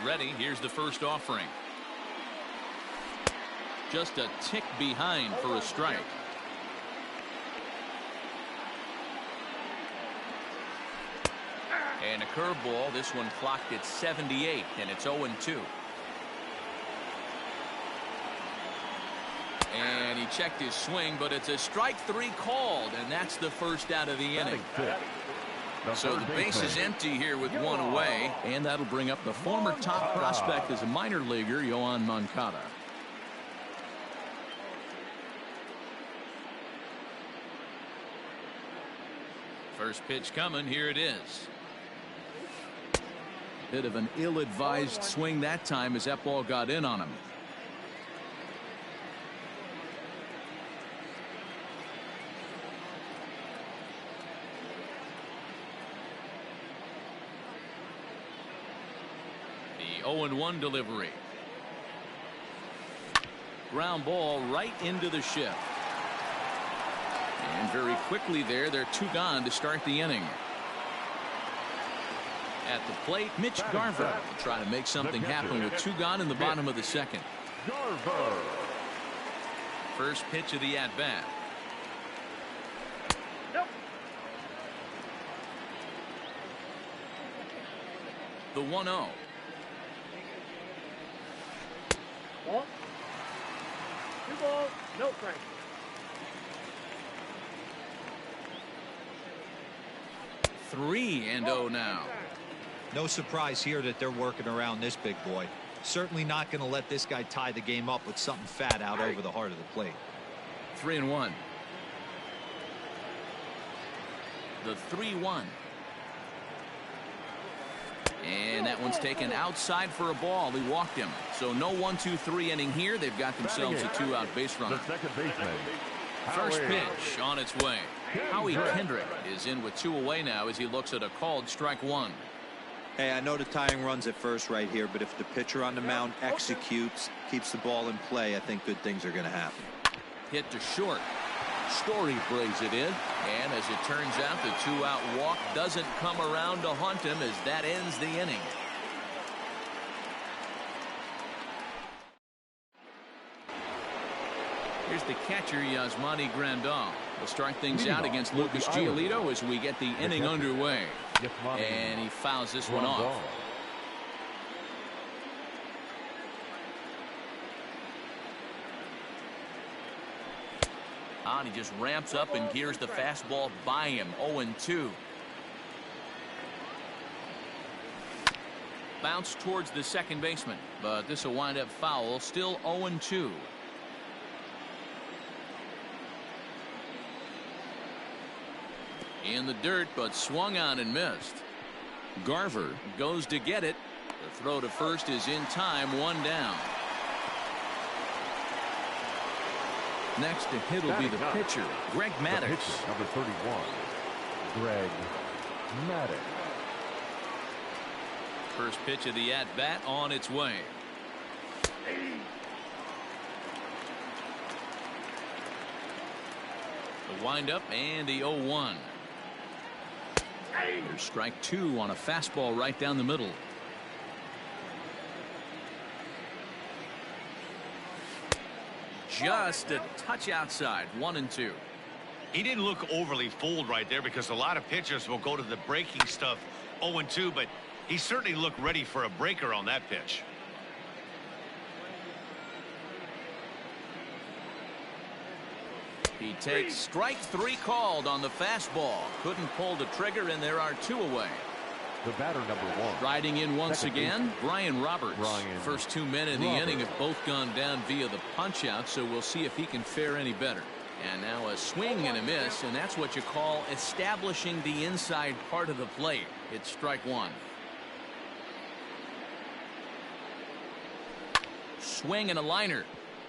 ready. Here's the first offering. Just a tick behind for a strike. And a curveball. This one clocked at 78, and it's 0-2. And he checked his swing, but it's a strike 3 called, and that's the first out of the inning. So the base is empty here with one away, and that'll bring up the former top prospect as a minor leaguer, Yoan Moncada. First pitch coming. Here it is. Bit of an ill-advised swing that time as that ball got in on him. The 0-1 delivery. Ground ball right into the shift. And very quickly there, they're 2 gone to start the inning. At the plate, Mitch Garver will try to make something happen with 2 gone in the bottom of the second. Garver. First pitch of the at-bat. Nope. The 1-0. Ball. 2 balls, no strike. Three and 0 now. No surprise here that they're working around this big boy. Certainly not going to let this guy tie the game up with something fat out over the heart of the plate. 3-1. The 3-1. And that one's taken outside for a ball. He walked him. So no 1-2-3 inning here. They've got themselves a 2-out base runner. The second baseman. First pitch on its way. Howie Kendrick is in with 2 away now as he looks at a called strike 1. Hey, I know the tying runs at first right here, but if the pitcher on the mound executes, keeps the ball in play, I think good things are going to happen. Hit to short. Story brings it in, and as it turns out, the 2-out walk doesn't come around to haunt him as that ends the inning. Here's the catcher, Yasmani Grandal. Will start things out against Lucas Giolito as we get the inning underway. And he fouls this one off. And he just ramps up and gears the fastball by him. 0-2. Bounce towards the second baseman, but this will wind up foul. Still 0-2. In the dirt, but swung on and missed. Garver goes to get it. The throw to first is in time. 1 down. Next to hit will be the pitcher, Greg Maddux. Number 31, Greg Maddux. First pitch of the at-bat on its way. The windup and the 0-1. There's strike 2 on a fastball right down the middle. Just a touch outside. 1-2. He didn't look overly fooled right there because a lot of pitchers will go to the breaking stuff 0-2, but he certainly looked ready for a breaker on that pitch. He takes strike 3 called on the fastball. Couldn't pull the trigger, and there are 2 away. The batter, number 1. Riding in once again, Brian Roberts. First 2 men in the inning have both gone down via the punch-out, so we'll see if he can fare any better. And now a swing and a miss, and that's what you call establishing the inside part of the plate. It's strike 1. Swing and a liner,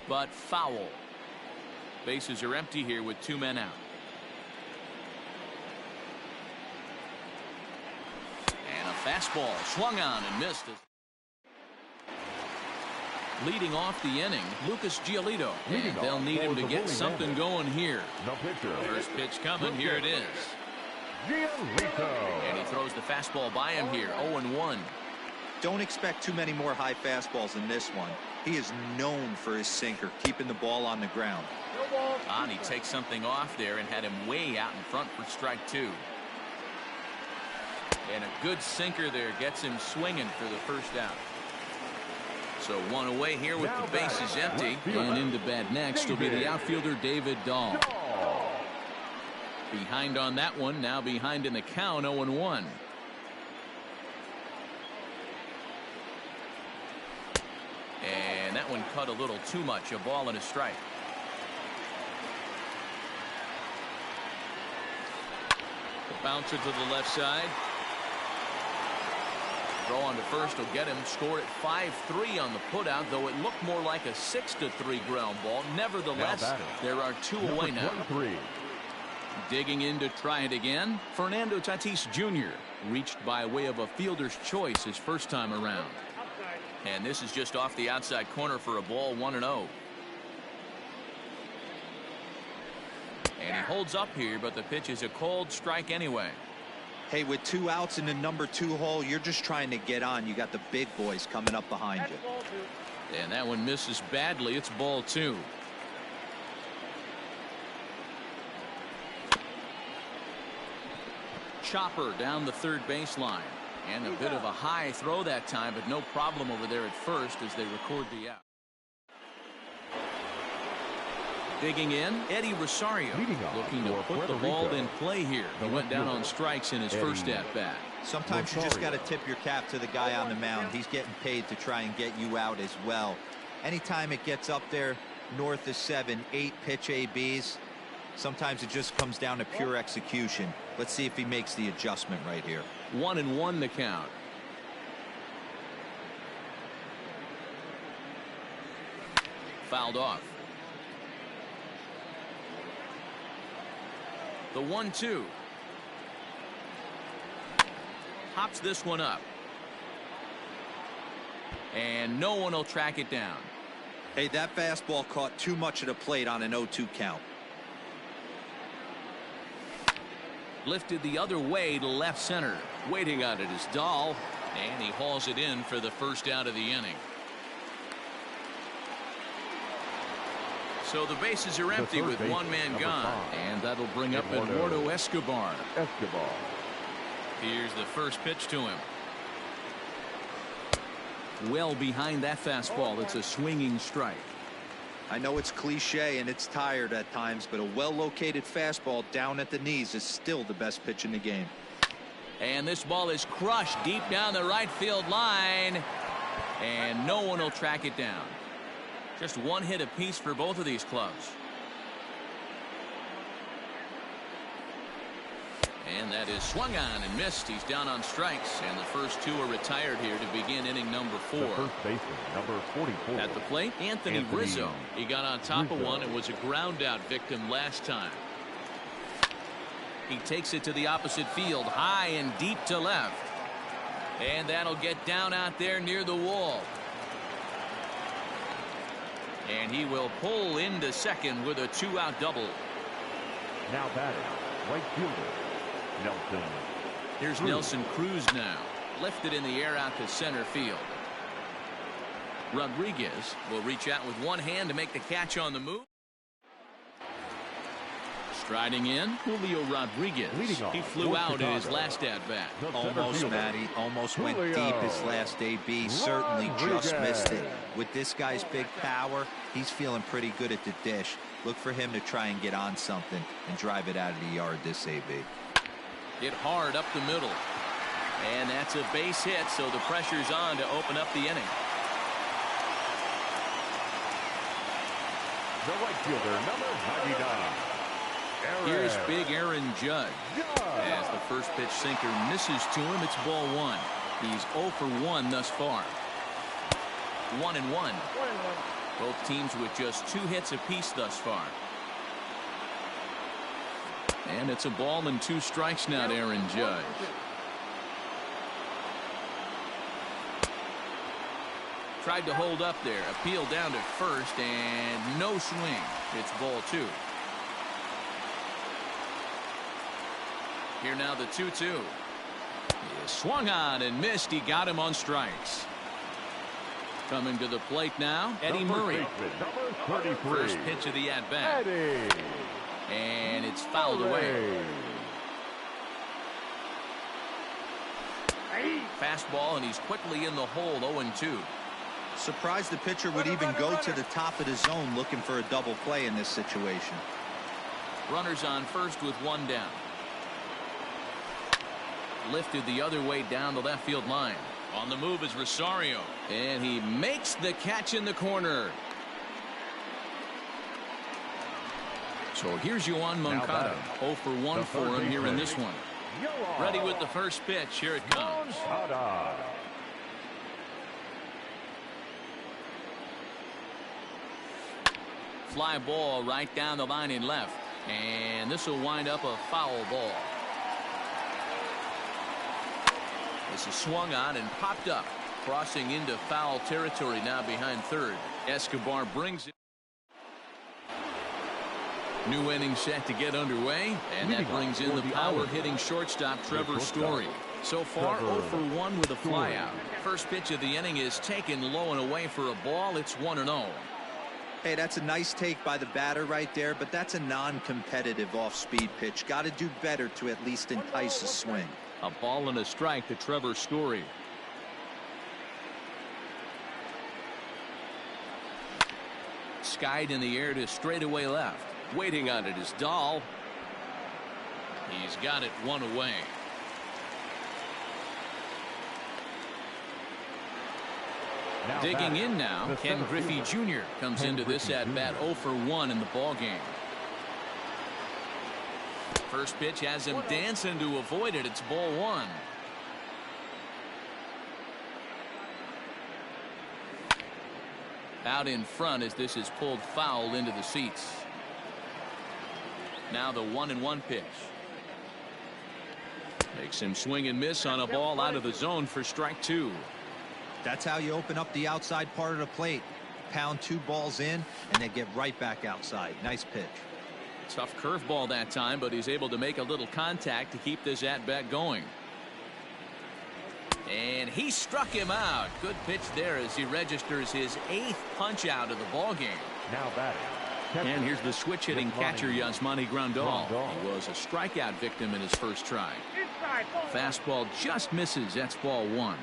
but foul. Bases are empty here with 2 men out. And a fastball swung on and missed. Leading off the inning, Lucas Giolito. And they'll need him to get something going here. First pitch coming. Here it is. Giolito. And he throws the fastball by him here. 0-1. Don't expect too many more high fastballs in this one. He is known for his sinker, keeping the ball on the ground. No ball. And he takes something off there and had him way out in front for strike 2. And a good sinker there gets him swinging for the first out. So one away here with the bases empty. And into bat next will be the outfielder David Dahl. Behind on that one, now behind in the count, 0-1. And that one cut a little too much, a ball and a strike. Bounce it to the left side. Throw on to first will get him. Score at 5-3 on the putout, though it looked more like a 6-3 ground ball. Nevertheless, there are 2 away now. 23. Digging in to try it again, Fernando Tatis Jr. reached by way of a fielder's choice his first time around. And this is just off the outside corner for a ball, 1-0. And he holds up here, but the pitch is a cold strike anyway. Hey, with 2 outs in the number 2 hole, you're just trying to get on. You got the big boys coming up behind you. And that one misses badly. It's ball 2. Chopper down the third baseline. And a bit of a high throw that time, but no problem over there at first as they record the out. Digging in, Eddie Rosario looking to put the ball in play here. He went down on strikes in his first at-bat. Sometimes you just got to tip your cap to the guy on the mound. He's getting paid to try and get you out as well. Anytime it gets up there north of 7, 8 pitch ABs, sometimes it just comes down to pure execution. Let's see if he makes the adjustment right here. 1-1 the count. Fouled off. The 1-2. Hops this one up. And no one will track it down. Hey, that fastball caught too much of the plate on an 0-2 count. Lifted the other way to left center. Waiting on it is Dahl. And he hauls it in for the first out of the inning. So the bases are empty with 1 man gone. And that'll bring up Eduardo Escobar. Here's the first pitch to him. Well behind that fastball. It's a swinging strike. I know it's cliche and it's tired at times, but a well-located fastball down at the knees is still the best pitch in the game. And this ball is crushed deep down the right field line. And no one will track it down. Just 1 hit apiece for both of these clubs. And that is swung on and missed. He's down on strikes, and the first 2 are retired here to begin inning number 4. The first baseman, number 44. At the plate, Anthony Rizzo. He got on top of one and was a ground out victim last time. He takes it to the opposite field, high and deep to left. And that'll get down out there near the wall. And he will pull into second with a 2-out double. Now batting, right fielder, Nelson. Here's Nelson Cruz now. Lifted in the air out to center field. Rodriguez will reach out with one hand to make the catch on the move. Striding in, Julio Rodriguez. He flew out in his last at-bat. Almost, Matty. Almost went deep his last AB. Certainly just missed it. With this guy's big power, he's feeling pretty good at the dish. Look for him to try and get on something and drive it out of the yard this AB. Hit hard up the middle. And that's a base hit, so the pressure's on to open up the inning. The right fielder, number 99. Here's big Aaron Judge. As the first pitch sinker misses to him, it's ball 1. He's 0 for 1 thus far. 1-1. Both teams with just 2 hits apiece thus far. And it's a ball and 2 strikes now to Aaron Judge. Tried to hold up there. Appeal down to first and no swing. It's ball 2. Here now the 2-2. Swung on and missed. He got him on strikes. Coming to the plate now, Eddie Murray. Number 33. First pitch of the at-bat. And it's fouled away. Fastball, and he's quickly in the hole, 0-2. Surprised the pitcher would even go to the top of the zone looking for a double play in this situation. Runners on first with one down. Lifted the other way down the left field line. On the move is Rosario. And he makes the catch in the corner. So here's Yoan Moncada. 0 for 1 for him here in this one. Ready with the first pitch. Here it comes. Fly ball right down the line in left. And this will wind up a foul ball. This is swung on and popped up. Crossing into foul territory now behind third. Escobar brings it. New inning set to get underway, and that brings in the power-hitting shortstop Trevor Story. So far, 0 for 1 with a flyout. First pitch of the inning is taken low and away for a ball. It's 1-0. Hey, that's a nice take by the batter right there, but that's a non-competitive off-speed pitch. Got to do better to at least entice a swing. A ball and a strike to Trevor Story. Skied in the air to straightaway left. Waiting on it is Dahl. He's got it one away. Digging in now, Ken Griffey Jr. comes into this at-bat 0 for 1 in the ball game. First pitch has him dancing to avoid it. It's ball 1. Out in front as this is pulled foul into the seats. Now the 1-1 pitch. Makes him swing and miss on a ball out of the zone for strike 2. That's how you open up the outside part of the plate. Pound 2 balls in and then get right back outside. Nice pitch. Tough curveball that time, but he's able to make a little contact to keep this at-bat going. And he struck him out. Good pitch there as he registers his 8th punch out of the ball game. Now batting. And here's the switch-hitting catcher Yasmani Grandal. He was a strikeout victim in his first try. Fastball just misses. That's ball 1.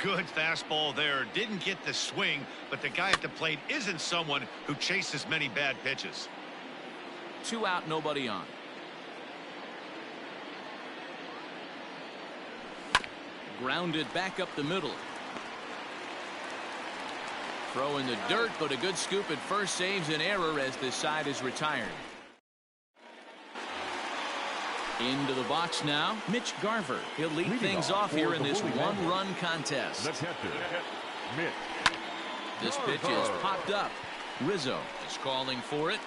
Good fastball there. Didn't get the swing, but the guy at the plate isn't someone who chases many bad pitches. 2 out, nobody on. Grounded back up the middle. Throw in the dirt, but a good scoop at first saves an error as this side is retired. Into the box now, Mitch Garver. He'll lead things off here in this one-run contest. This pitch is popped up. Rizzo is calling for it.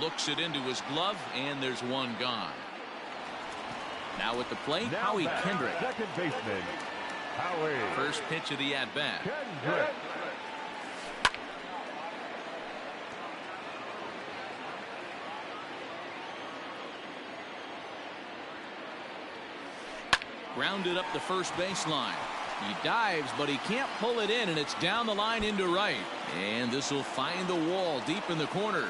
Looks it into his glove, and there's one gone. Now at the plate, Howie Kendrick. Second baseman, Howie. First pitch of the at-bat. Kendrick. Grounded up the first baseline. He dives, but he can't pull it in, and it's down the line into right. And this will find the wall deep in the corner.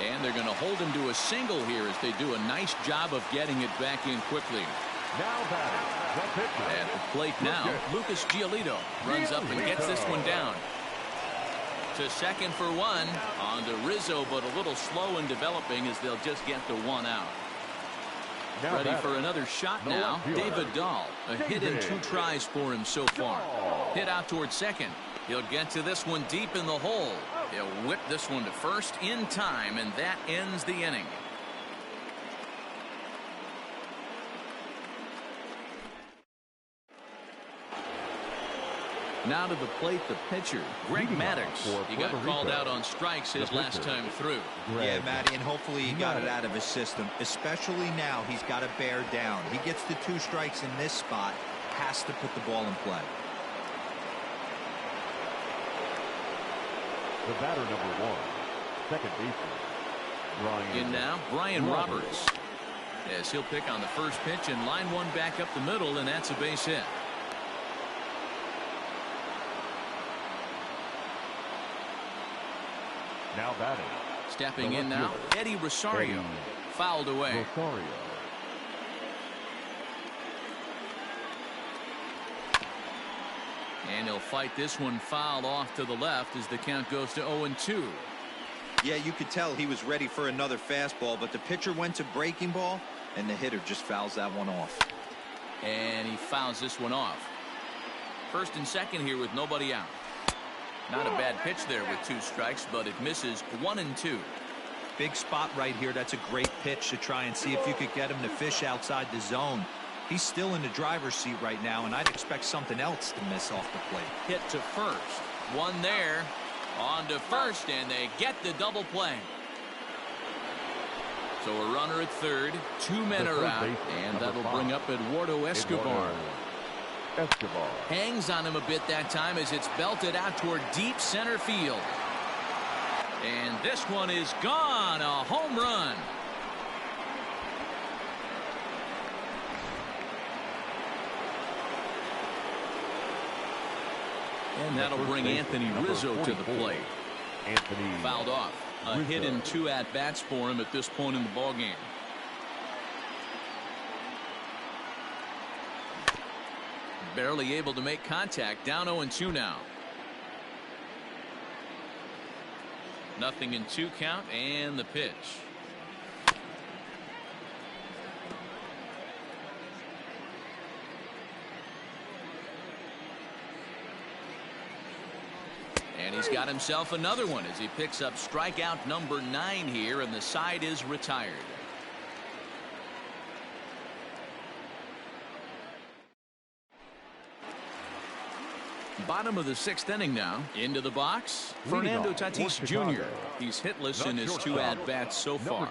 And they're going to hold him to a single here as they do a nice job of getting it back in quickly. Now batting. At the plate now, Lucas Giolito runs up and gets this one down. To second for 1. On to Rizzo, but a little slow in developing as they'll just get the 1 out. Ready for another shot now, David Dahl. A hit in 2 tries for him so far. Hit out towards second. He'll get to this one deep in the hole. He'll whip this one to first in time, and that ends the inning. Now to the plate, the pitcher, Greg Maddux. He got called out on strikes his last time through. Yeah, Matty, and hopefully he got it out of his system. Especially now, he's got to bear down. He gets the 2 strikes in this spot, has to put the ball in play. The batter, number 1, second baseman, Brian. In now, Brian Roberts. as he'll pick on the first pitch and line one back up the middle, and that's a base hit. Now batting. Stepping in now, Eddie Rosario. Fouled away. Rosario. And he'll fight this one fouled off to the left as the count goes to 0-2. Yeah, you could tell he was ready for another fastball, but the pitcher went to breaking ball, and the hitter just fouls that one off. And he fouls this one off. First and second here with nobody out. Not a bad pitch there with 2 strikes, but it misses 1-2. Big spot right here. That's a great pitch to try and see if you could get him to fish outside the zone. He's still in the driver's seat right now, and I'd expect something else to miss off the plate. Hit to first. One there. On to first, and they get the double play. So a runner at third. 2 men are out, and that'll bring up Eduardo Escobar. Hangs on him a bit that time as it's belted out toward deep center field. And this one is gone. A home run. And that'll bring Anthony Rizzo to the plate. Fouled off. A hit and 2 at-bats for him at this point in the ballgame. Barely able to make contact. Down 0-2 now. 0-2 count, and the pitch. And he's got himself another one as he picks up strikeout number 9 here, and the side is retired. Bottom of the 6th inning now. Into the box, Fernando Tatis Jr. He's hitless in his 2 at-bats so far.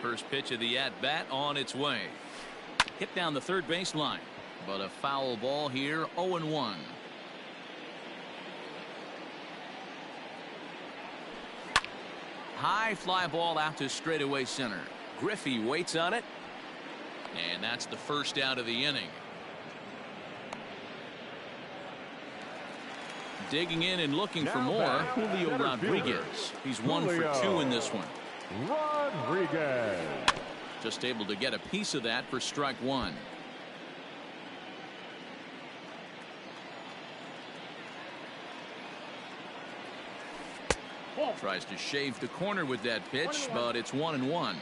First pitch of the at-bat on its way. Hit down the third baseline, but a foul ball here. 0-1. High fly ball out to straightaway center. Griffey waits on it, and that's the first out of the inning. Digging in and looking for more, Julio Rodriguez. He's 1 for 2 in this one. Rodriguez. Just able to get a piece of that for strike 1. Tries to shave the corner with that pitch, but it's 1-1.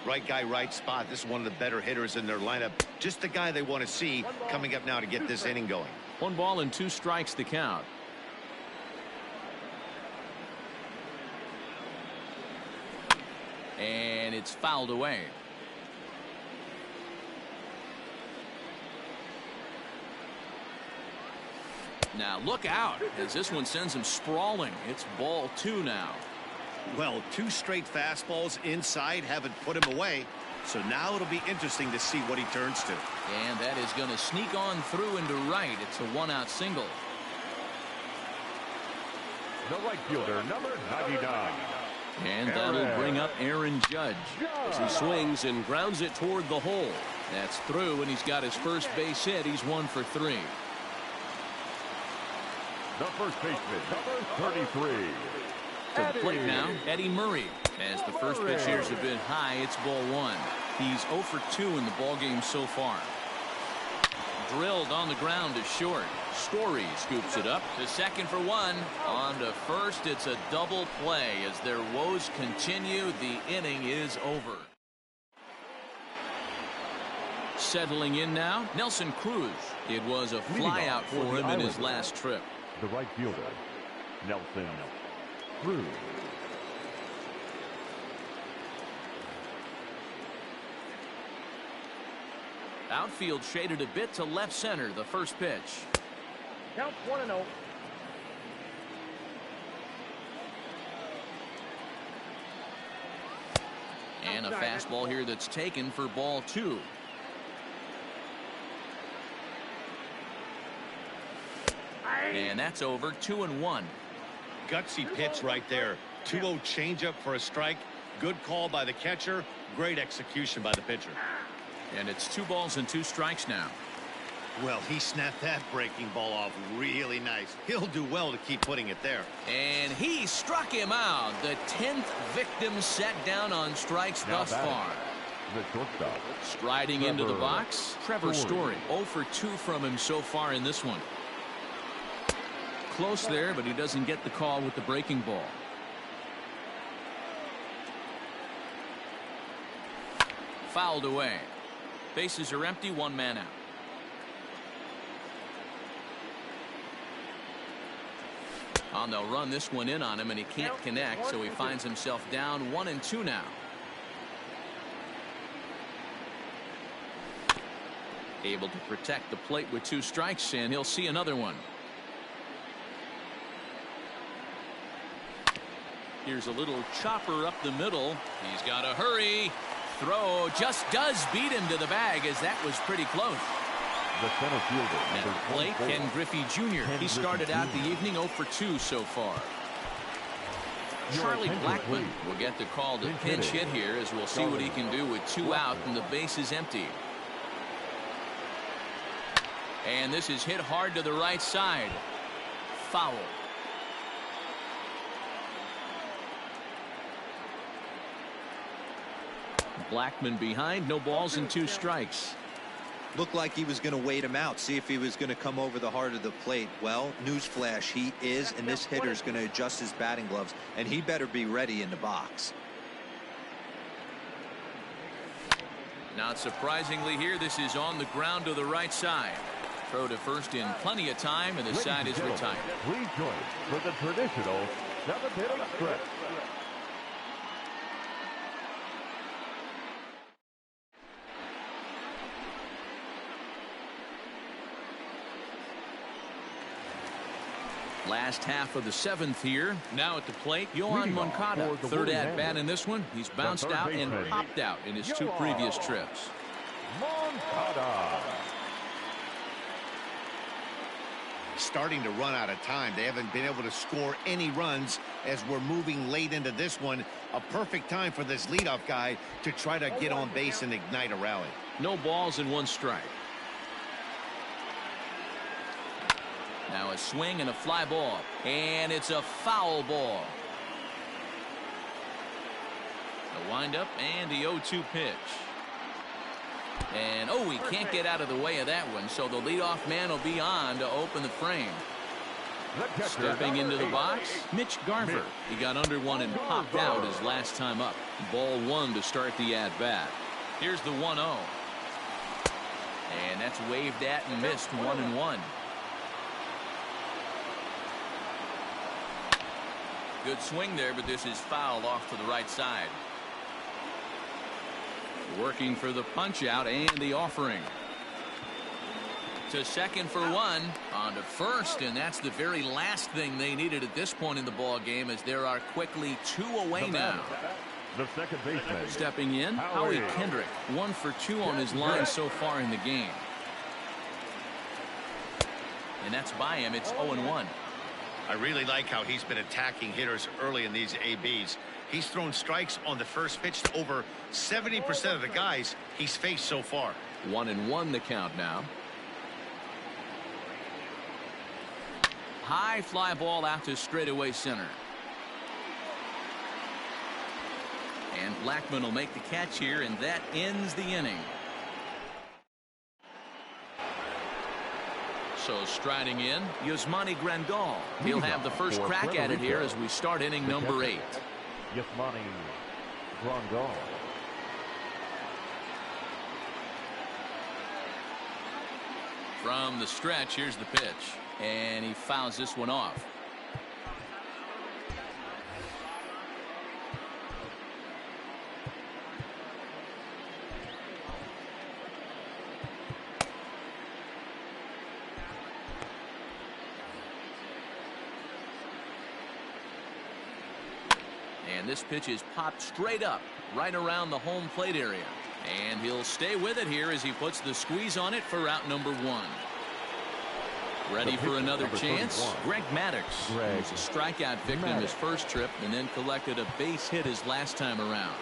Right guy, right spot. This is one of the better hitters in their lineup. Just the guy they want to see coming up now to get this inning going. 1 ball and 2 strikes the count. And it's fouled away. Now look out as this one sends him sprawling. It's ball 2 now. Well, 2 straight fastballs inside haven't put him away. So now it'll be interesting to see what he turns to. And that is going to sneak on through into right. It's a 1-out single. The right fielder, number 99. And that'll bring up Aaron Judge as he swings and grounds it toward the hole. That's through, and he's got his first base hit. He's 1 for 3. The first baseman, number 33. To the plate now, Eddie Murray. As the first pitch here is a bit high, it's ball 1. He's 0 for 2 in the ballgame so far. Drilled on the ground to short. Story scoops it up to second for 1. On to first. It's a double play as their woes continue. The inning is over. Settling in now, Nelson Cruz. It was a flyout for him in his last trip. The right fielder, Nelson Cruz. Outfield shaded a bit to left center. The first pitch. Count 1-0. And a fastball here that's taken for ball 2. And that's over. 2-1. Gutsy pitch right there. 2-0 changeup for a strike. Good call by the catcher. Great execution by the pitcher. And it's 2 balls and 2 strikes now. Well, he snapped that breaking ball off really nice. He'll do well to keep putting it there. And he struck him out. The 10th victim set down on strikes thus far. The shortstop. Striding into the box, Trevor Story. 0 for 2 from him so far in this one. Close there, but he doesn't get the call with the breaking ball. Fouled away. Bases are empty, 1 man out. And they'll run this one in on him, and he can't connect, so he finds himself down 1-2 now. Able to protect the plate with 2 strikes, and he'll see another one. Here's a little chopper up the middle. He's got to hurry. Throw just does beat him to the bag, as that was pretty close. The center fielder. At the plate, Ken Griffey Jr. He started out the evening 0 for 2 so far. Charlie Blackmon will get the call to pinch hit here, as we'll see what he can do with 2 out and the base is empty. And this is hit hard to the right side. Foul. Blackmon behind, no balls and 2 strikes. Looked like he was going to wait him out, see if he was going to come over the heart of the plate. Well, newsflash, he is, and this hitter's going to adjust his batting gloves, and he better be ready in the box. Not surprisingly here, this is on the ground to the right side. Throw to first in plenty of time, and the side is retired. Please join for the traditional 7th inning stretch. Last half of the 7th here. Now at the plate, Yohan Moncada. 3rd at bat in this one. He's bounced out and popped out in his 2 previous trips. Moncada. Starting to run out of time. They haven't been able to score any runs as we're moving late into this one. A perfect time for this leadoff guy to try to get on base and ignite a rally. No balls and 1 strike. Now a swing and a fly ball. And it's a foul ball. The windup and the 0-2 pitch. And oh, he can't get out of the way of that one, so the leadoff man will be on to open the frame. Stepping into the box, Mitch Garver. He got under one and popped out his last time up. Ball 1 to start the at-bat. Here's the 1-0. And that's waved at and missed, 1-1. Good swing there, but this is fouled off to the right side. Working for the punch out and the offering. To second for 1. On to first, and that's the very last thing they needed at this point in the ball game, as there are quickly 2 away now. The second baseman. Stepping in, Howie Kendrick. 1 for 2 on his line so far in the game. And that's by him. It's 0-1. I really like how he's been attacking hitters early in these ABs. He's thrown strikes on the first pitch to over 70% of the guys he's faced so far. 1-1 the count now. High fly ball out to straightaway center. And Blackmon will make the catch here, and that ends the inning. So striding in, Yasmani Grandal. He'll have the first crack at it here as we start inning number 8. Yasmani Grandal. From the stretch, here's the pitch. And he fouls this one off. And this pitch is popped straight up, right around the home plate area. And he'll stay with it here as he puts the squeeze on it for out number 1. Ready for another chance? Greg Maddox was a strikeout victim his first trip and then collected a base hit his last time around.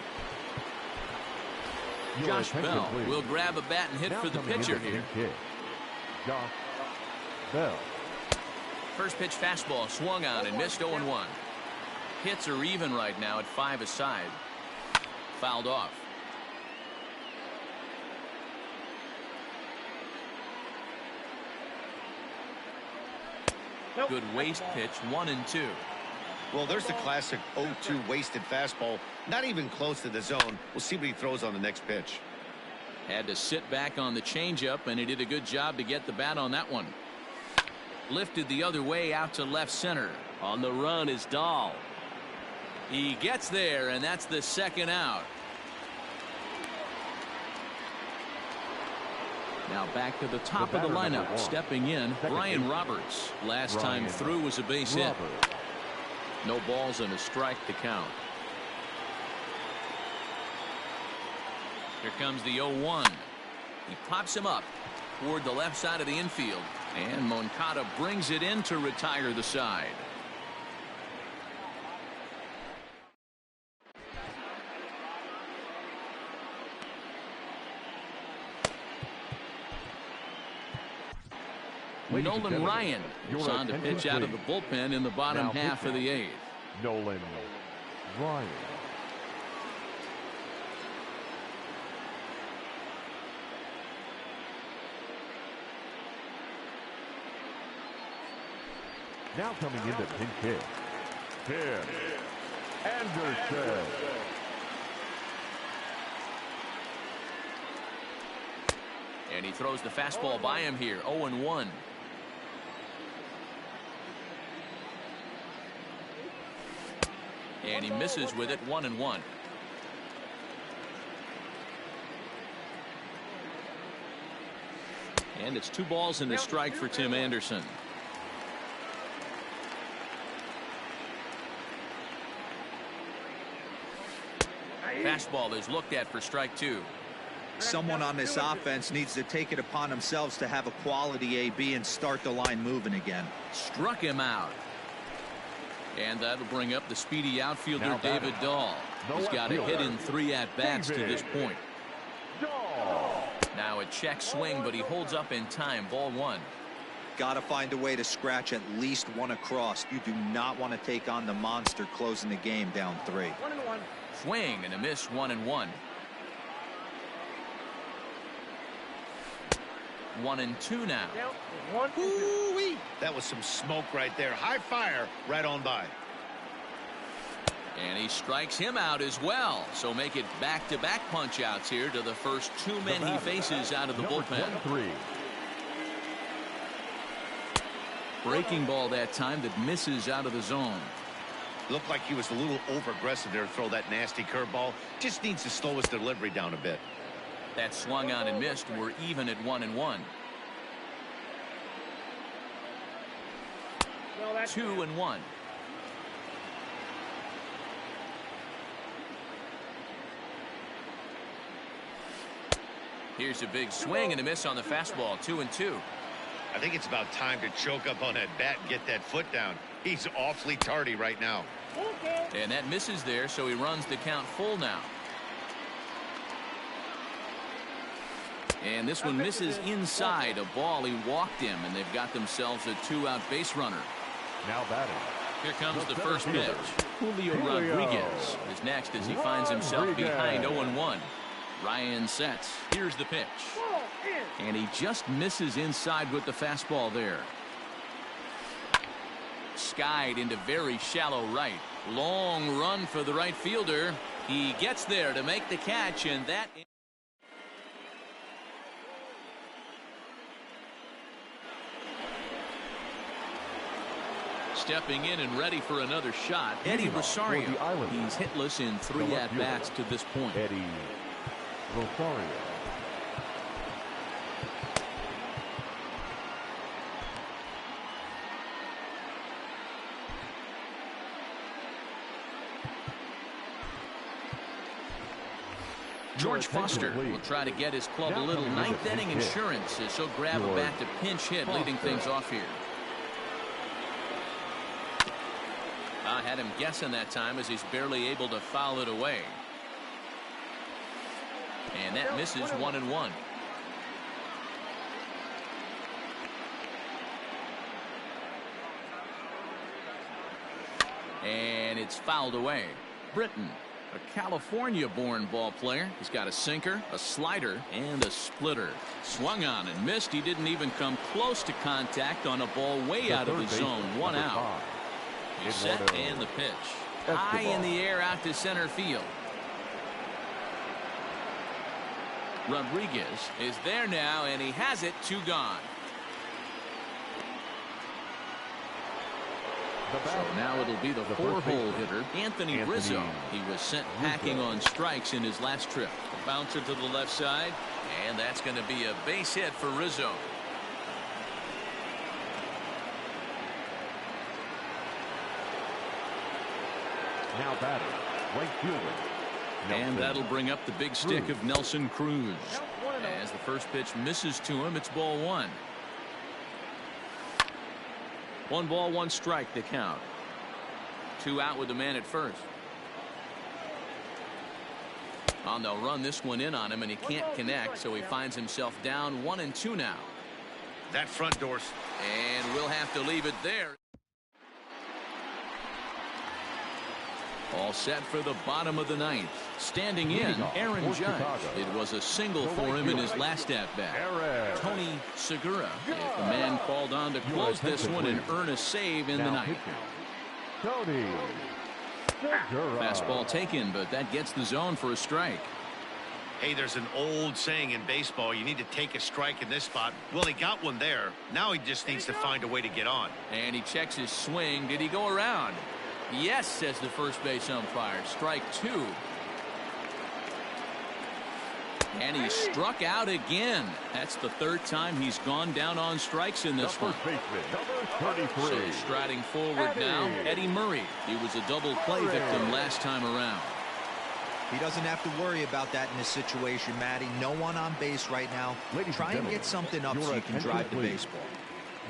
Josh Bell will grab a bat and hit for the pitcher here. Josh Bell. First pitch fastball swung on and missed 0-1. Hits are even right now at 5 aside. Fouled off. Good waste pitch, 1-2. Well, there's the classic 0-2 wasted fastball. Not even close to the zone. We'll see what he throws on the next pitch. Had to sit back on the changeup, and he did a good job to get the bat on that one. Lifted the other way out to left center. On the run is Dahl. He gets there, and that's the second out. Now back to the top of the lineup. Stepping in, Brian Roberts. Last time through was a base hit. No balls and a strike to count. Here comes the 0-1. He pops him up toward the left side of the infield. And Moncada brings it in to retire the side. Nolan Ryan is on to pitch out of the bullpen in the bottom half of the 8th. Nolan Ryan. Now coming in the pinch hit, Tim Anderson. And he throws the fastball by him here, 0-1. And he misses with it, 1-1. And it's 2 balls and a strike for Tim Anderson. Fastball is looked at for strike 2. Someone on this offense needs to take it upon themselves to have a quality AB and start the line moving again. Struck him out. And that'll bring up the speedy outfielder David Dahl. He's got a hit in 3 at-bats to this point. Now a check swing, but he holds up in time. Ball 1. Got to find a way to scratch at least one across. You do not want to take on the monster closing the game down 3. 1-1. Swing and a miss, 1-1. 1-2 now. Ooh-wee. That was some smoke right there. High fire right on by. And he strikes him out as well. So make it back-to-back punch-outs here to the first 2 men he faces out of the bullpen. 3. Breaking ball that time that misses out of the zone. Looked like he was a little over-aggressive there to throw that nasty curveball. Just needs to slow his delivery down a bit. That swung on and missed. We're even at 1-1. 2-1. Here's a big swing and a miss on the fastball. 2-2. I think it's about time to choke up on that bat and get that foot down. He's awfully tardy right now. And that misses there, so he runs the count full now. And this one misses inside. A ball, he walked him, and they've got themselves a 2-out base runner. Now batting. Here comes the first pitch. Julio Rodriguez is next as he finds himself behind 0-1. Ryan sets. Here's the pitch. And he just misses inside with the fastball there. Skied into very shallow right. Long run for the right fielder. He gets there to make the catch, and that... Stepping in and ready for another shot, Eddie Rosario. He's hitless in 3 at-bats to this point. Eddie Rosario. George Foster will try to get his club a little ninth inning insurance as he'll grab a bat to pinch hit, leading things off here. I had him guessing that time as he's barely able to foul it away. And that misses 1-1. And it's fouled away. Britton, a California-born ball player. He's got a sinker, a slider, and a splitter. Swung on and missed. He didn't even come close to contact on a ball way out of the zone. One out. He's set and the pitch. High in the air out to center field. Rodriguez is there now, and he has it. 2 gone. So now it'll be the 4-hole hitter, Anthony Rizzo. He was sent packing on strikes in his last trip. Bouncer to the left side, and that's going to be a base hit for Rizzo. Now batting, right fielder. And that'll bring up the big stick of Nelson Cruz. As the first pitch misses to him, it's ball 1. 1 ball, 1 strike, the count. 2 out with the man at first. Oh, they'll run this one in on him, and he can't connect, so he finds himself down 1-2 now. That front door's. And we'll have to leave it there. All set for the bottom of the 9th. Standing in, Aaron Judge. It was a single for him in his last at-bat. Tony Segura, if the man called on to close this one and earn a save in the 9th. Tony Segura. Fastball taken, but that gets the zone for a strike. Hey, there's an old saying in baseball, you need to take a strike in this spot. Well, he got one there. Now he just needs to find a way to get on. And he checks his swing. Did he go around? Yes, says the first base umpire. Strike 2. And he struck out again. That's the 3rd time he's gone down on strikes in this one. Number 33. So striding forward now, Eddie Murray. He was a double play victim last time around. He doesn't have to worry about that in this situation, Matty. No one on base right now. Try and get something up so you can drive the baseball.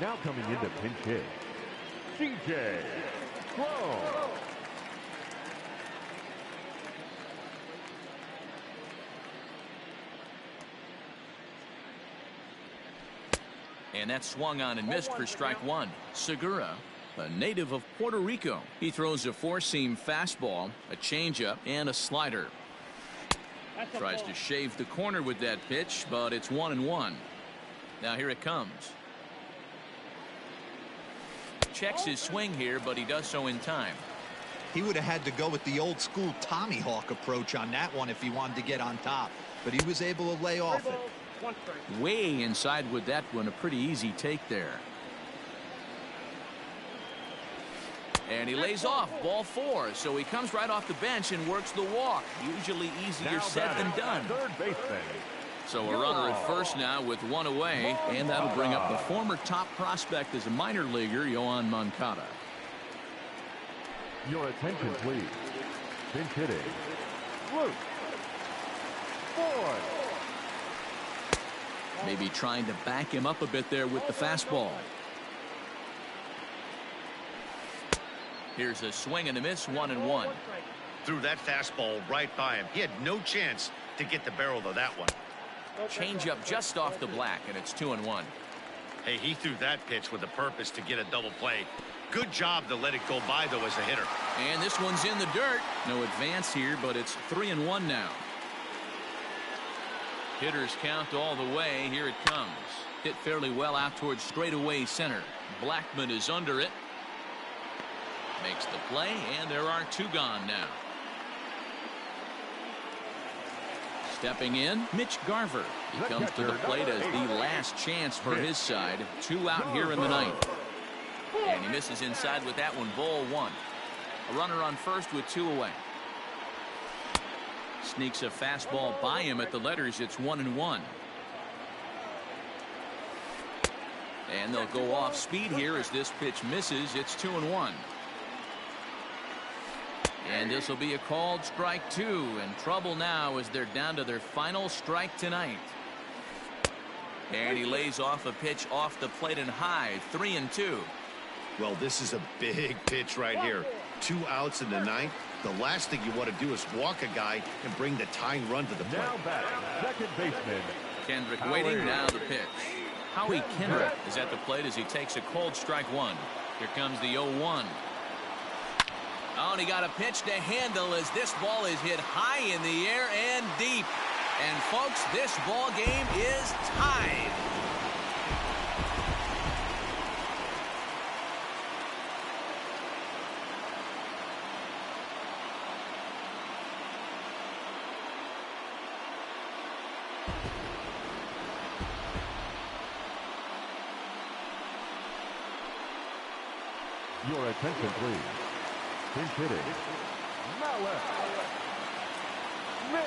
Now coming into pinch hit, CJ. And that swung on and missed for strike 1. Segura, a native of Puerto Rico. He throws a 4-seam fastball, a changeup, and a slider. Tries to shave the corner with that pitch, but it's 1-1. Now here it comes. Checks his swing here, but he does so in time. He would have had to go with the old school Tommy Hawk approach on that one if he wanted to get on top, but he was able to lay off it. Way inside with that one. A pretty easy take there. And he lays off. Ball 4. So he comes right off the bench and works the walk. Usually easier said than done. Third baseman. So a runner at first now with 1 away. And that'll bring up the former top prospect as a minor leaguer, Yohan Moncada. Your attention, please. Pinch hitting, Luke Ford. Maybe trying to back him up a bit there with the fastball. Here's a swing and a miss, 1-1. Threw that fastball right by him. He had no chance to get the barrel of that one. Changeup just off the black, and it's 2-1. Hey, he threw that pitch with a purpose to get a double play. Good job to let it go by, though, as a hitter. And this one's in the dirt. No advance here, but it's 3-1 now. Hitters count all the way. Here it comes. Hit fairly well out towards straightaway center. Blackman is under it. Makes the play, and there are 2 gone now. Stepping in, Mitch Garver. He comes to the plate as the last chance for his side. 2 out here in the 9th. And he misses inside with that one. Ball 1. A runner on first with 2 away. Sneaks a fastball by him at the letters. It's 1-1. And they'll go off speed here as this pitch misses. It's 2-1. And this will be a called strike 2, and trouble now as they're down to their final strike tonight. And he lays off a pitch off the plate and high, 3-2. Well, this is a big pitch right here. 2 outs in the ninth. The last thing you want to do is walk a guy and bring the tying run to the plate. Now batting, second baseman. Kendrick waiting, now the pitch. Howie Kendrick is at the plate as he takes a cold strike 1. Here comes the 0-1. Oh, and he got a pitch to handle as this ball is hit high in the air and deep. And folks, this ball game is tied. Your attention, please. Pinch hitting. Now left. Miss.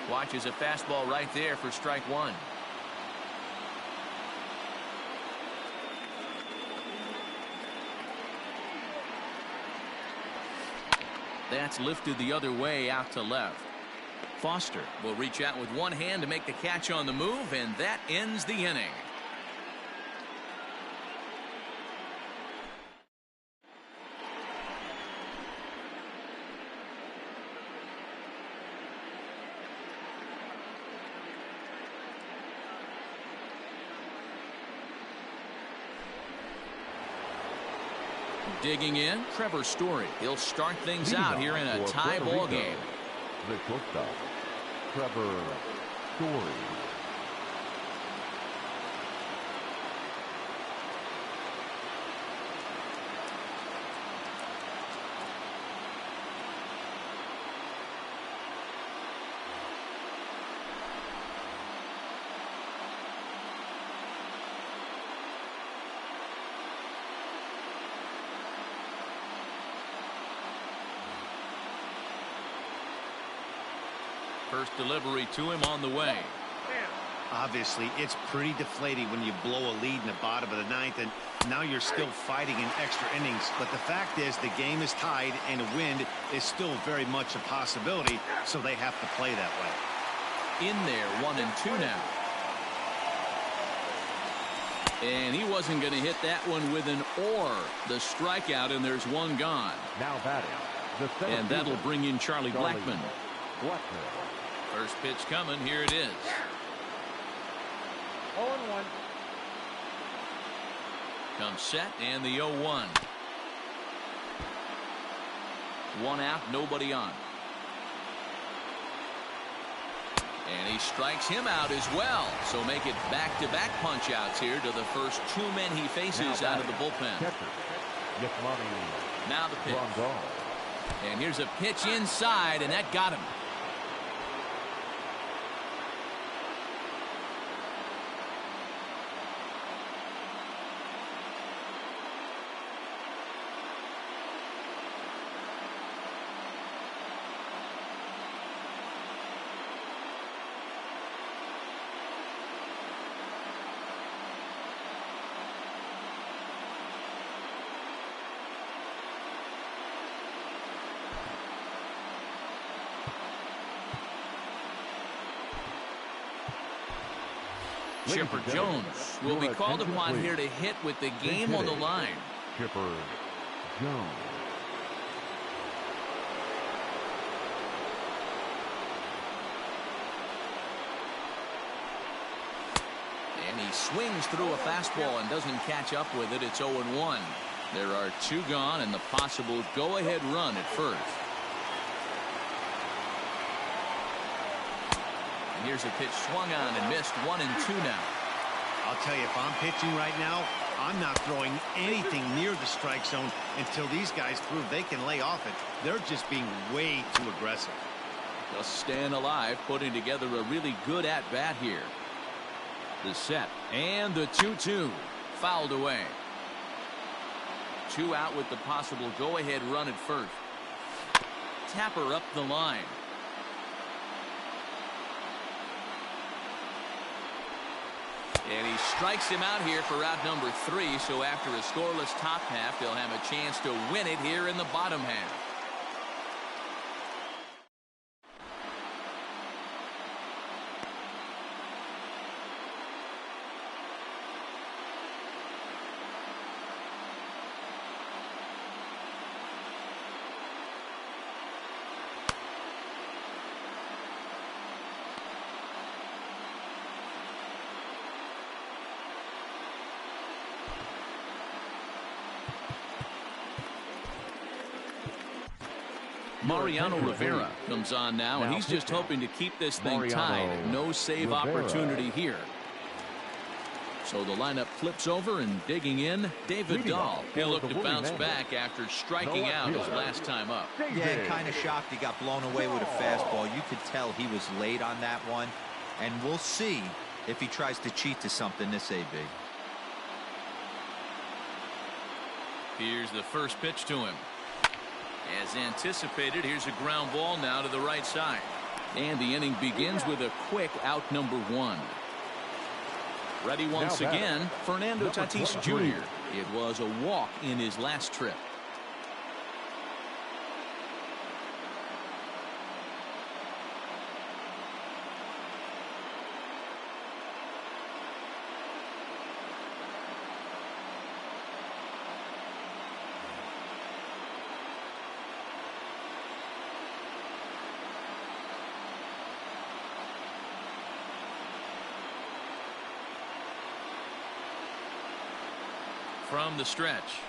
Watches a fastball right there for strike 1. That's lifted the other way out to left. Foster will reach out with one hand to make the catch on the move, and that ends the inning. Digging in, Trevor Story. He'll start things out here in a tie ball game. The shortstop, Trevor Story. First delivery to him on the way. Obviously, it's pretty deflating when you blow a lead in the bottom of the ninth, and now you're still fighting in extra innings. But the fact is, the game is tied, and a win is still very much a possibility, so they have to play that way. In there, 1-2 now. And he wasn't going to hit that one with an or. The strikeout, and there's one gone. Now batting. And that'll bring in Charlie Blackmon. First pitch coming. Here it is. 0-1. Comes set, and the 0-1. 1 out, nobody on. And he strikes him out as well. So make it back-to-back punch-outs here to the first 2 men he faces out of the bullpen. Now the pitch. And here's a pitch inside, and that got him. Chipper Jones will be called upon here to hit with the game on the line. Chipper Jones. And he swings through a fastball and doesn't catch up with it. It's 0-1. There are 2 gone and the possible go-ahead run at first. And here's a pitch swung on and missed. 1-2 now. I'll tell you, if I'm pitching right now, I'm not throwing anything near the strike zone until these guys prove they can lay off it. They're just being way too aggressive. Just staying alive, putting together a really good at-bat here. The set and the 2-2 fouled away. 2 out with the possible go-ahead run at first. Tapper up the line. And he strikes him out here for out number 3. So after a scoreless top half, they'll have a chance to win it here in the bottom half. Mariano Rivera comes on now, and he's just hoping to keep this thing tied. No save opportunity here. So the lineup flips over, and digging in, David Dahl. He'll look to bounce back after striking out his last time up. Yeah, kind of shocked he got blown away with a fastball. You could tell he was late on that one, and we'll see if he tries to cheat to something this AB. Here's the first pitch to him. As anticipated, here's a ground ball now to the right side. And the inning begins with a quick out number 1. Ready once again, Fernando Tatis Jr. It was a walk in his last trip. From the stretch.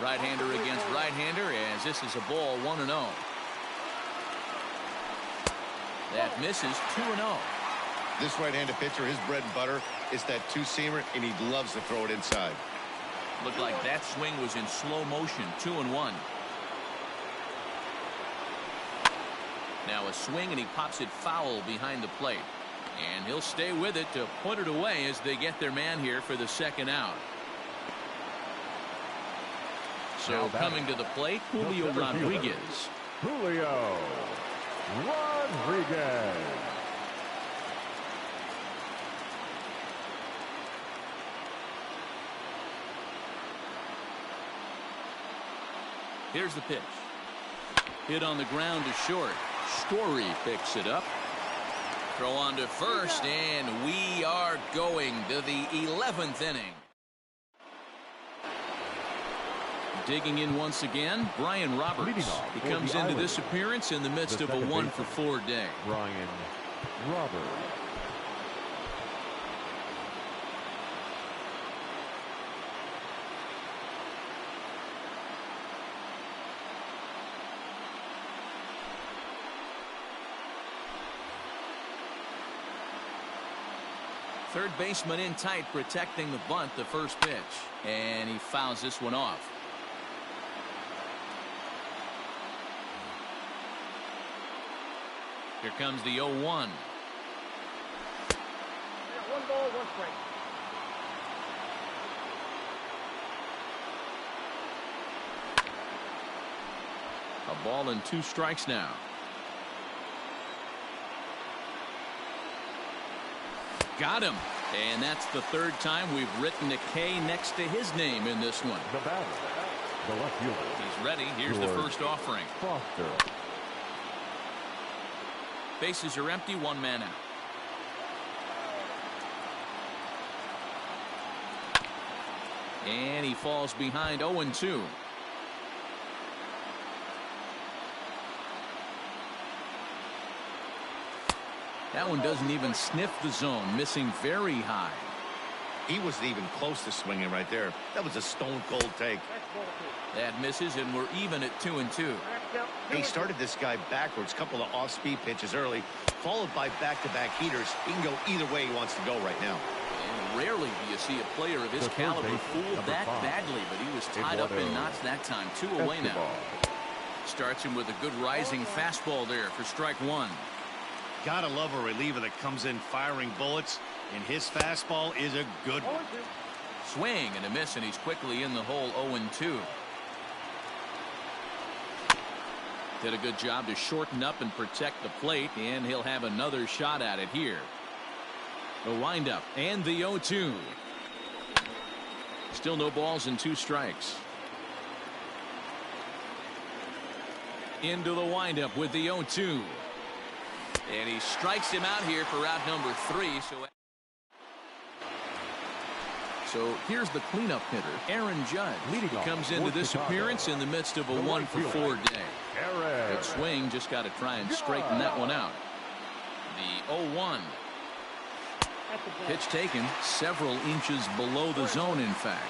Right-hander against right-hander, as this is a ball 1-0. That misses 2-0. This right-handed pitcher, his bread and butter is that two-seamer, and he loves to throw it inside. Looked like that swing was in slow motion. 2-1. Now a swing, and he pops it foul behind the plate. And he'll stay with it to put it away as they get their man here for the second out. So coming to the plate, Julio Rodriguez. Julio Rodriguez. Here's the pitch. Hit on the ground to short. Story picks it up. Throw on to first, and we are going to the 11th inning. Digging in once again, Brian Roberts. He comes into this appearance in the midst of a 1-for-4 day. Brian Roberts. Third baseman in tight, protecting the bunt, the first pitch. And he fouls this one off. Here comes the 0-1. 1 ball, 1 strike. A ball and 2 strikes now. Got him. And that's the 3rd time we've written a K next to his name in this one. The batter, the left fielder. He's ready. Here's the first offering. Foster. Bases are empty, 1 man out. And he falls behind 0-2. That one doesn't even sniff the zone, missing very high. He wasn't even close to swinging right there. That was a stone-cold take. That misses, and we're even at 2-2. He started this guy backwards, couple of off-speed pitches early, followed by back-to-back heaters. He can go either way he wants to go right now. And rarely do you see a player of his caliber fooled that badly, but he was tied up in knots that time. 2 away now. Starts him with a good rising fastball there for strike one. Gotta love a reliever that comes in firing bullets, and his fastball is a good one. Swing and a miss, and he's quickly in the hole. 0-2. Did a good job to shorten up and protect the plate, and he'll have another shot at it here. The windup and the 0-2. Still no balls and 2 strikes. Into the windup with the 0-2. And he strikes him out here for out number 3. So here's the cleanup hitter, Aaron Judge. He comes into this appearance in the midst of a 1-for-4 day. Good swing, just got to try and straighten that one out. The 0-1. Pitch taken several inches below the zone, in fact.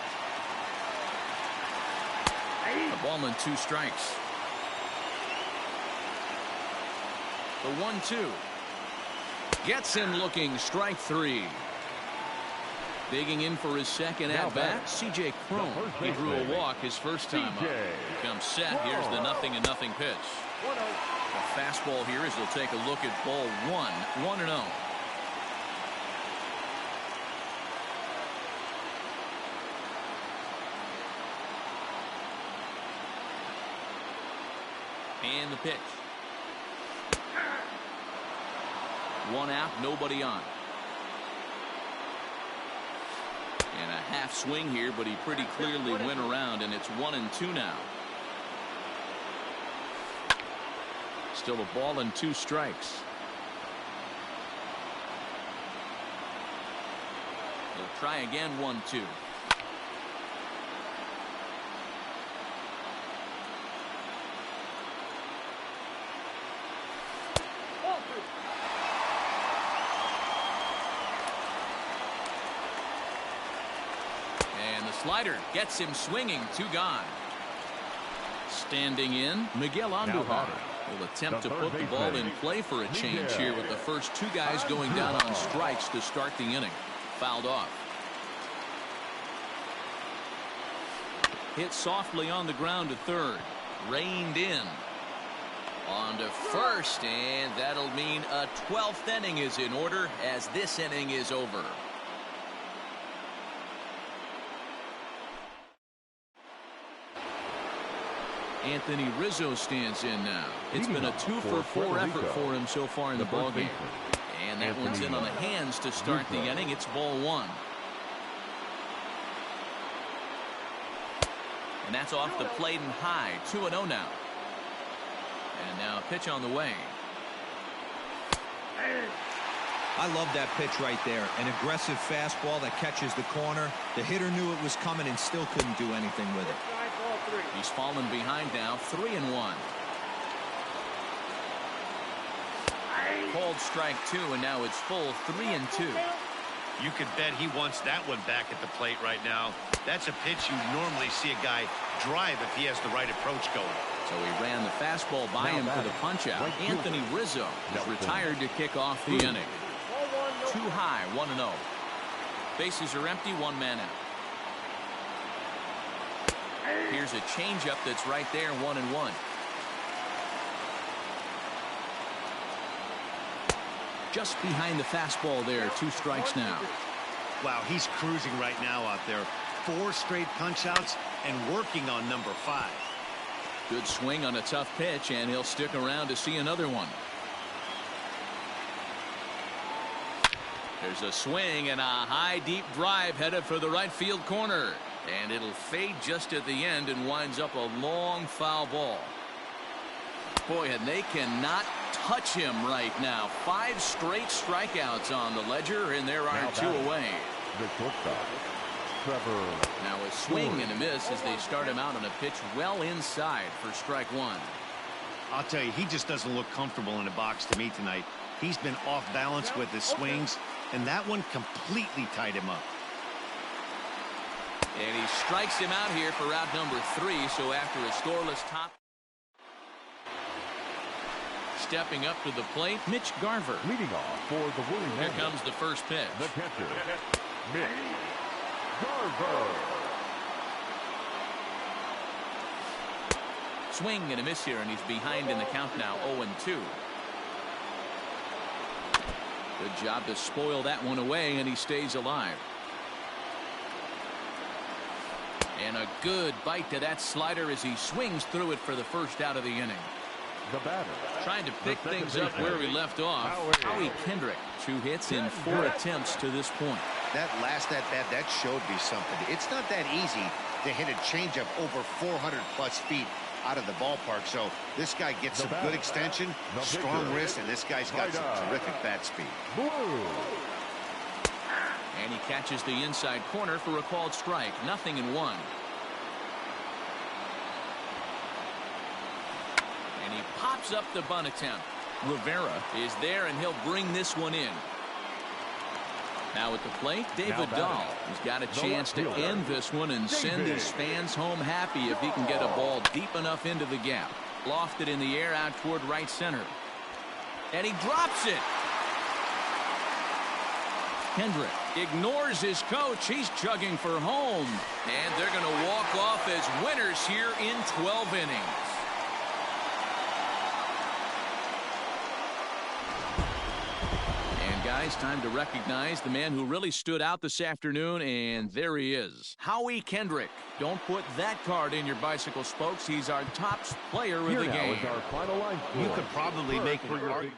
A ball and 2 strikes. The 1-2. Gets him looking, strike 3. Digging in for his second at-bat, C.J. Cron. He drew a walk his first time up. He comes set. Here's the 0-0 pitch. A fastball here as he'll take a look at ball 1. 1-0. And the pitch. 1 out, nobody on. And a half swing here, but he pretty clearly went around, and it's 1-2 now. Still a ball and 2 strikes. He'll try again. 1-2. Slider gets him swinging. 2 gone. Standing in, Miguel Andujar will attempt to put the ball in play for a change here with the first 2 guys going down on strikes to start the inning. Fouled off. Hit softly on the ground to third. Reined in. On to first, and that'll mean a 12th inning is in order as this inning is over. Anthony Rizzo stands in now. It's been a 2-for-4 effort for him so far in the ballgame. And that one's in on the hands to start the inning. It's ball 1. And that's off the plate and high. 2-0 now. And now a pitch on the way. I love that pitch right there. An aggressive fastball that catches the corner. The hitter knew it was coming and still couldn't do anything with it. He's fallen behind now. 3-1. Called strike 2, and now it's full 3-2. You could bet he wants that one back at the plate right now. That's a pitch you normally see a guy drive if he has the right approach going. So he ran the fastball by him for the punch-out. Anthony Rizzo is retired to kick off the inning. Too high, 1-0. Bases are empty, 1 man out. Here's a changeup that's right there, 1-1. Just behind the fastball there, 2 strikes now. Wow, he's cruising right now out there. 4 straight punch-outs and working on number 5. Good swing on a tough pitch, and he'll stick around to see another one. There's a swing and a high deep drive headed for the right field corner, and it'll fade just at the end and winds up a long foul ball. Boy, and they cannot touch him right now. 5 straight strikeouts on the ledger, and there are 2 away. Now a swing and a miss as they start him out on a pitch well inside for strike 1. I'll tell you, he just doesn't look comfortable in the box to me tonight. He's been off balance with his swings, and that one completely tied him up. And he strikes him out here for out number 3. So after a scoreless top. Stepping up to the plate, Mitch Garver. Leading off for the Woolly Here comes the first pitch. The catcher, Mitch Garver. swing and a miss here, and he's behind in the count now, 0-2. Good job to spoil that one away, and he stays alive. And a good bite to that slider as he swings through it for the first out of the inning. The batter. Trying to pick things up where we left off. Howie Kendrick, 2 hits in 4 attempts to this point. That last at-bat, that showed me something. It's not that easy to hit a changeup over 400-plus feet out of the ballpark. So this guy gets some good extension, strong wrist, and this guy's got some terrific bat speed. And he catches the inside corner for a called strike. 0-1. And he pops up the bunt attempt. Rivera is there, and he'll bring this one in. Now at the plate, David Dahl. He's got a chance to end this one and send his fans home happy if he can get a ball deep enough into the gap. Lofted in the air out toward right center. And he drops it. Kendrick ignores his coach. He's chugging for home. And they're going to walk off as winners here in 12 innings. Guys, time to recognize the man who really stood out this afternoon, and there he is, Howie Kendrick. Don't put that card in your bicycle spokes. He's our top player of the game. Now is our final line. You could probably make an argument.